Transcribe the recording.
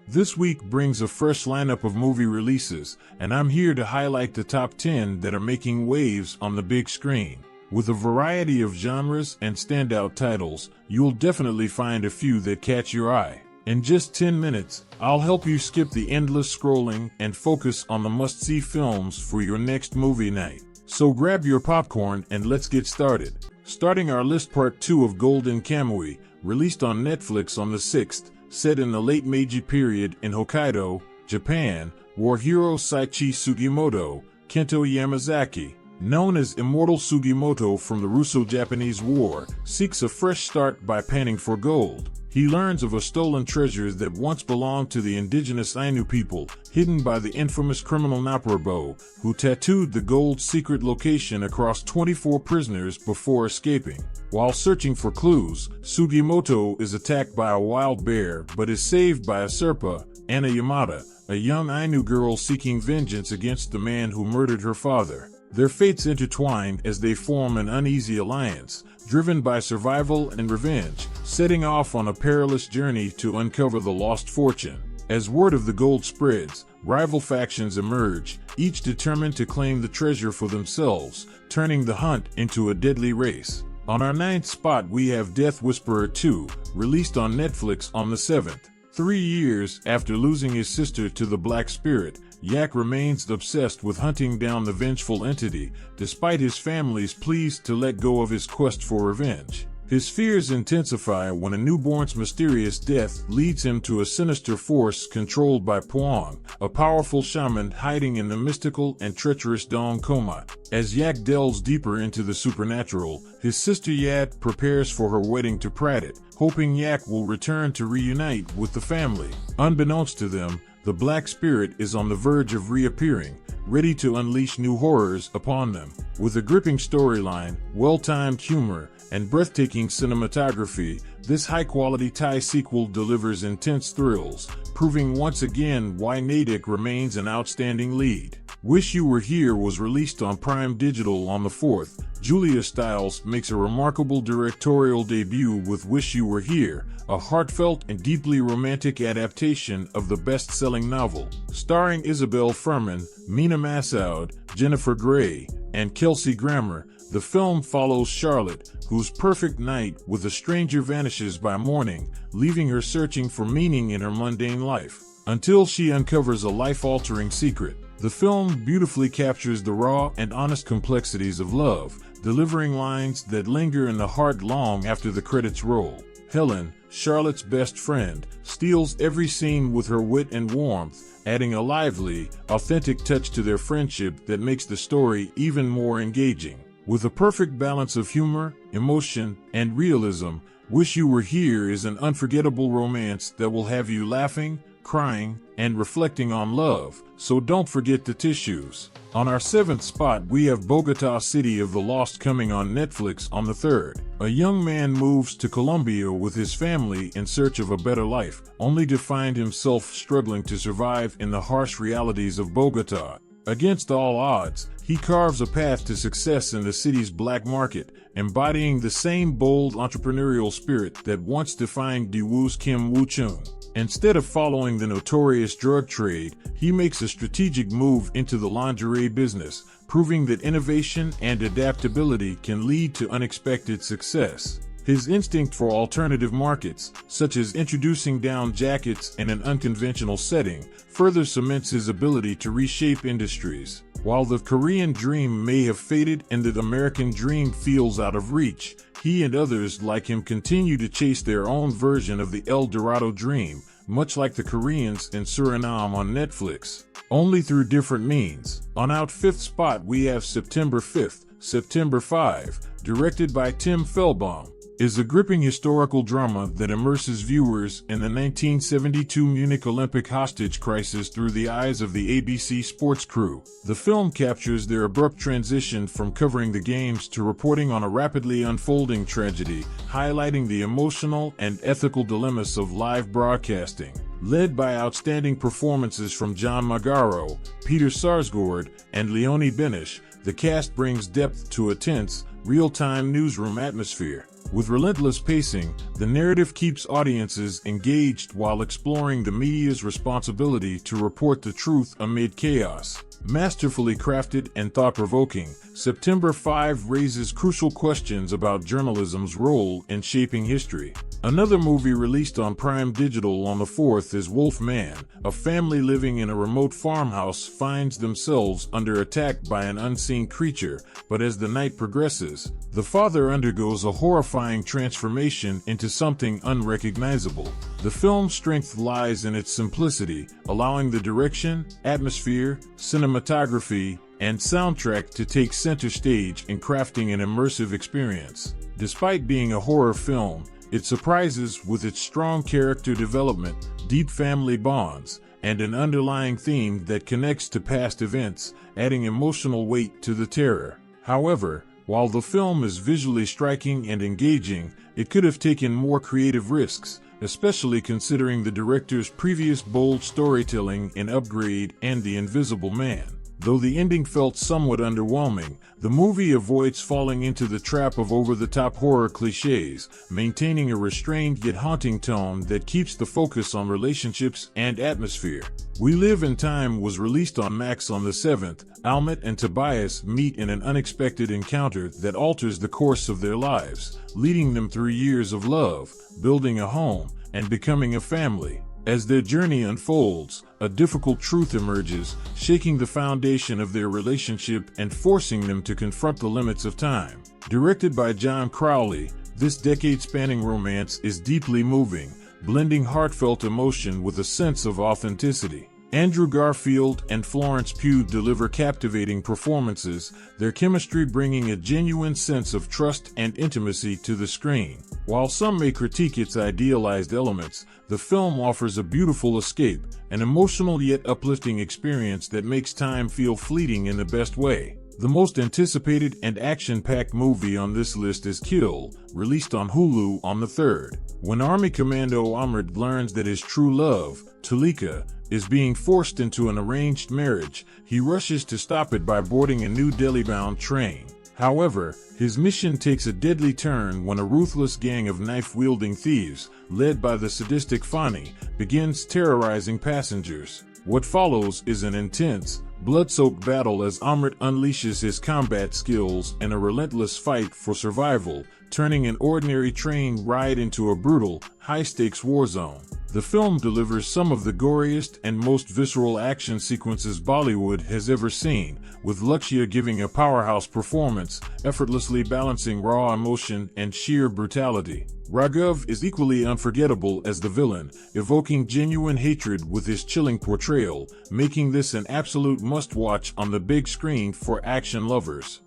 This week brings a fresh lineup of movie releases, and I'm here to highlight the top 10 that are making waves on the big screen. With a variety of genres and standout titles, you'll definitely find a few that catch your eye. In just 10 minutes, I'll help you skip the endless scrolling and focus on the must-see films for your next movie night. So grab your popcorn and let's get started. Starting our list, part 2 of Golden Kamui, released on Netflix on the 6th, set in the late Meiji period in Hokkaido, Japan, war hero Saichi Sugimoto, Kento Yamazaki, known as Immortal Sugimoto from the Russo-Japanese War, seeks a fresh start by panning for gold. He learns of a stolen treasure that once belonged to the indigenous Ainu people, hidden by the infamous criminal Naporabo, who tattooed the gold's secret location across 24 prisoners before escaping. While searching for clues, Sugimoto is attacked by a wild bear but is saved by a Serpa, Anna Yamada, a young Ainu girl seeking vengeance against the man who murdered her father. Their fates intertwine as they form an uneasy alliance, driven by survival and revenge, setting off on a perilous journey to uncover the lost fortune. As word of the gold spreads, rival factions emerge, each determined to claim the treasure for themselves, turning the hunt into a deadly race. On our 9th spot, we have Death Whisperer 2, released on Netflix on the 7th. 3 years after losing his sister to the Black Spirit, Yak remains obsessed with hunting down the vengeful entity, despite his family's pleas to let go of his quest for revenge. His fears intensify when a newborn's mysterious death leads him to a sinister force controlled by Puang, a powerful shaman hiding in the mystical and treacherous Dong Koma. As Yak delves deeper into the supernatural, his sister Yat prepares for her wedding to Pradit, hoping Yak will return to reunite with the family. Unbeknownst to them, the Black Spirit is on the verge of reappearing, ready to unleash new horrors upon them. With a gripping storyline, well-timed humor, and breathtaking cinematography, this high-quality Thai sequel delivers intense thrills, proving once again why Natick remains an outstanding lead. Wish You Were Here was released on Prime Digital on the 4th. Julia Stiles makes a remarkable directorial debut with Wish You Were Here, a heartfelt and deeply romantic adaptation of the best-selling novel. Starring Isabel Fuhrman, Mina Massoud, Jennifer Grey, and Kelsey Grammer, the film follows Charlotte, whose perfect night with a stranger vanishes by morning, leaving her searching for meaning in her mundane life, until she uncovers a life-altering secret. The film beautifully captures the raw and honest complexities of love, delivering lines that linger in the heart long after the credits roll. Helen, Charlotte's best friend, steals every scene with her wit and warmth, adding a lively, authentic touch to their friendship that makes the story even more engaging. With a perfect balance of humor, emotion, and realism, Wish You Were Here is an unforgettable romance that will have you laughing, crying, and reflecting on love, so don't forget the tissues. On our 7th spot, we have Bogota City of the Lost coming on Netflix on the 3rd. A young man moves to Colombia with his family in search of a better life, only to find himself struggling to survive in the harsh realities of Bogota. Against all odds, he carves a path to success in the city's black market, embodying the same bold entrepreneurial spirit that once defined Daewoo's Kim Woo-chung. Instead of following the notorious drug trade, he makes a strategic move into the lingerie business, proving that innovation and adaptability can lead to unexpected success. His instinct for alternative markets, such as introducing down jackets in an unconventional setting, further cements his ability to reshape industries. While the Korean dream may have faded and the American dream feels out of reach, he and others like him continue to chase their own version of the El Dorado dream, much like the Koreans in Suriname on Netflix, only through different means. On our 5th spot, we have September 5th, September 5, directed by Tim Fellbaum, is a gripping historical drama that immerses viewers in the 1972 Munich Olympic hostage crisis through the eyes of the ABC sports crew. The film captures their abrupt transition from covering the games to reporting on a rapidly unfolding tragedy, highlighting the emotional and ethical dilemmas of live broadcasting. Led by outstanding performances from John Magaro, Peter Sarsgaard, and Leonie Benish, the cast brings depth to a tense, real-time newsroom atmosphere. With relentless pacing, the narrative keeps audiences engaged while exploring the media's responsibility to report the truth amid chaos. Masterfully crafted and thought-provoking, September 5 raises crucial questions about journalism's role in shaping history. Another movie released on Prime Digital on the 4th is Wolf Man. A family living in a remote farmhouse finds themselves under attack by an unseen creature, but as the night progresses, the father undergoes a horrifying transformation into something unrecognizable. The film's strength lies in its simplicity, allowing the direction, atmosphere, cinematography, and soundtrack to take center stage in crafting an immersive experience. Despite being a horror film, it surprises with its strong character development, deep family bonds, and an underlying theme that connects to past events, adding emotional weight to the terror. However, while the film is visually striking and engaging, it could have taken more creative risks, especially considering the director's previous bold storytelling in Upgrade and The Invisible Man. Though the ending felt somewhat underwhelming, the movie avoids falling into the trap of over-the-top horror cliches, maintaining a restrained yet haunting tone that keeps the focus on relationships and atmosphere. We Live in Time was released on Max on the 7th. Almet and Tobias meet in an unexpected encounter that alters the course of their lives, leading them through years of love, building a home, and becoming a family. As their journey unfolds, a difficult truth emerges, shaking the foundation of their relationship and forcing them to confront the limits of time. Directed by John Crowley, this decade-spanning romance is deeply moving, blending heartfelt emotion with a sense of authenticity. Andrew Garfield and Florence Pugh deliver captivating performances, their chemistry bringing a genuine sense of trust and intimacy to the screen. While some may critique its idealized elements, the film offers a beautiful escape, an emotional yet uplifting experience that makes time feel fleeting in the best way. The most anticipated and action-packed movie on this list is Kill, released on Hulu on the 3rd. When Army Commando Ahmed learns that his true love, Talika, is being forced into an arranged marriage, he rushes to stop it by boarding a New Delhi-bound train. However, his mission takes a deadly turn when a ruthless gang of knife-wielding thieves, led by the sadistic Fani, begins terrorizing passengers. What follows is an intense, blood-soaked battle as Amrit unleashes his combat skills in a relentless fight for survival, turning an ordinary train ride into a brutal, high-stakes war zone. The film delivers some of the goriest and most visceral action sequences Bollywood has ever seen, with Lakshya giving a powerhouse performance, effortlessly balancing raw emotion and sheer brutality. Raghav is equally unforgettable as the villain, evoking genuine hatred with his chilling portrayal, making this an absolute must-watch on the big screen for action lovers.